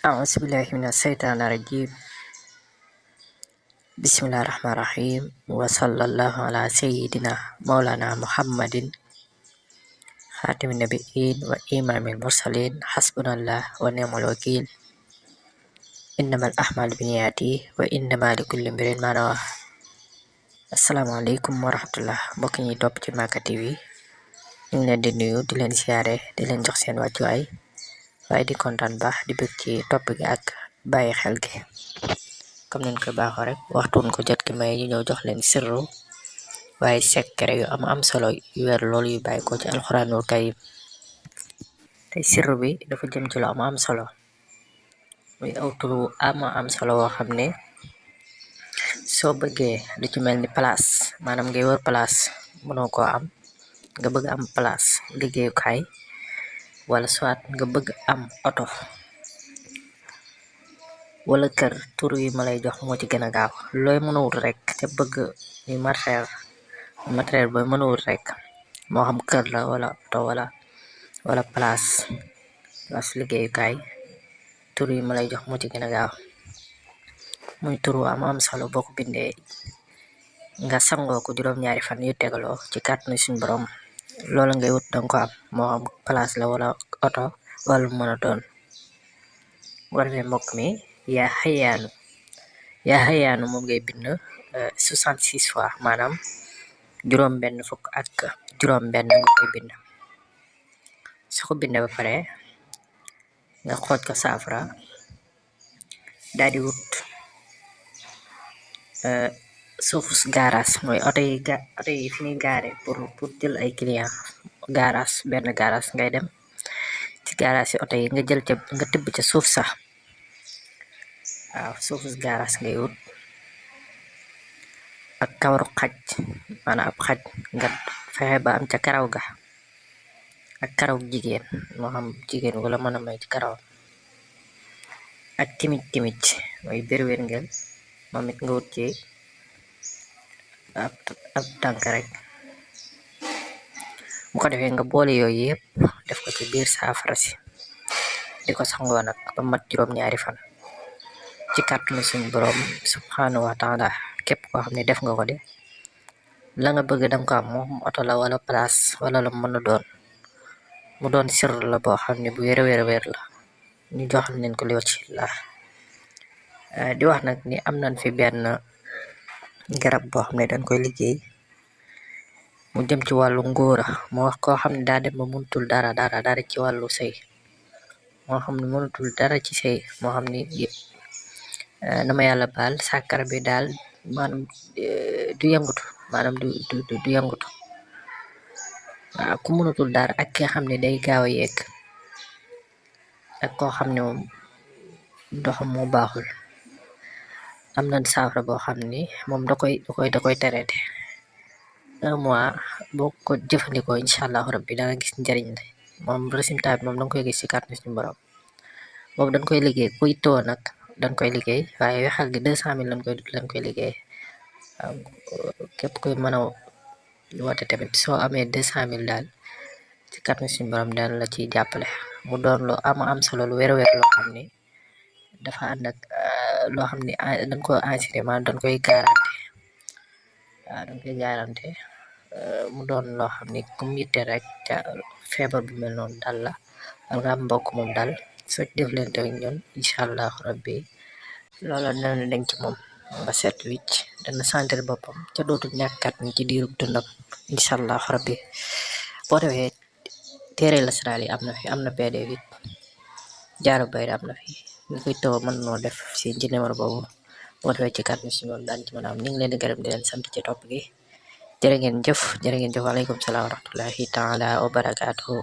أعوذ بالله من الشيطان الرجيم. بسم الله الرحمن الرحيم وصلى الله على سيدنا مولانا محمد خاتم النبيين وإمام المرسلين. حسبنا الله ونعم الوكيل. إنما الأعمال بالنيات وإنما لكل امرئ ما نوى. asalaamaaleykum wa rahmatullah mbokk ñi topp ci Maka TV ñu ngi leen di nuyu di leen siyaare di leen jox seen wàccuwaay waaye di kontaan baax di bëgg ci topp gi ak bàyyi xel gi comme nañ ko baaxoo rek waxtuun ko jot ki may ñu ñëw jox leen sirru waaye secret yu am solo yu wér loolu yu bàyyi ko ci alxuraanul karim. tey sirru bi dafa jëm ci lu am solo muy aw turu am solo woo xam ne soo bëggee lu ci mel ni place maanaam ngay wër place mënoo koo am nga bëgg am place liggéeyukaay wala soit nga bëgg am oto wala kër tur yi ma lay jox moo ci gën a gaaw looy mën a wut rek te bëgg ni matériel booy mën a wut rek moo xam kër la wala oto wala place liggéeyukaay tur yi ma lay jox moo ci gën a gaaw muy turu am solo boo ko bindee nga sangoo ko juróom-ñaari fan yu tegaloo ci kàttanu suñu borom loola ngay wut danga ko am moo xam place la wala oto wala lu mën a doon. bu ko defee mbokk mi yaa xëyaanu moom ngay bind 66 fois maanaam juróom benn fukk ak juróom benn nga koy bind. su ko bindee ba pare nga xooj ko saafara daal di wut suufus gaaraas mooy oto yi fi ñuy gaare pour jël ay client gaaraas benn gaaraas ngay dem ci gaaraas yi oto yi nga jël ca nga tibb ca suuf sax waaw suufus gaaraas ngay wut ak kawaru xaj maanaam ab xaj nga fexe ba am ca karaw ga ak karaw jigéen moo xam jigéen wala mën a may ci karaw ak timit mooy bérwéen ngeen moom it nga wut ci ab tànk rek. bu ko defee nga boole yooyu yëpp def ko ci biir saafara si di ko sangoo nag ba mat juróom-ñaari fan ci kàttanu suñu borom subhanahu wa taala. képp koo xam ne def nga ko de la nga bëgg danga ko am moom oto la wala place wala lu mën a doon mu doon sir la boo xam ne bu wér la ñu joxal leen ko li ci la di wax nag ni am nañ fi benn garab boo xam ne dañ koy liggéey mu jëm ci wàllu ngóora moo wax koo xam ne daa dem ba mënutul dara ci wàllu sëy moo xam ne mënutul dara ci sëy moo xam ni dama yàlla baal sàkkara bi daal maanaam du yëngutu maanaam du yëngutu waaw ku mënutul dara ak ki nga xam ne day gaaw a yegg ak koo xam ne moom ndoxam moo baaxul am na saafara boo xam ni moom da koy traité 1 mois boo ko jëfandikoo incha allahu rabbi da nga gis njëriñ la moom résultat bi moom da nga koy gis ci kàttanu suñu borom boobu dañ koy liggéey kuy too nag dañ koy liggéey waaye wexal gi 200 000 lañ koy liggéey waaw képp kuy mën a woote tamit soo amee 200 000 daal ci kàttanu suñu borom daan la ciy jàppale mu doon lu am solo lu wér loo xam ni dafa ànd ak loo xam ne dañ ko assuré maanaam dañ koy garanté waaw dañ koy garanté mu doon loo xam ne comme yitte rek ca feebar bu mel noonu dal la wala nga am mbokk moom dal soo ci def leen tamit ñun incha allahu rabbi loola dana denc ci moom ba set wicc dana sentir boppam ca dootul ñàkkat ni ci diirub dundam incha allahu rabbi. boo defee téere lasraal yi am na PDF it jaaro bayri am na fi ñu koy taw mën noo def ci numéro boobu boo defee ci kàddu si moom daan ci mën a am ñu ngi leen di gërëm di leen sant ci topp gi jërë ngeen jëf waaleykum salaam wa rahmatullahi taala wa barakaatuhu.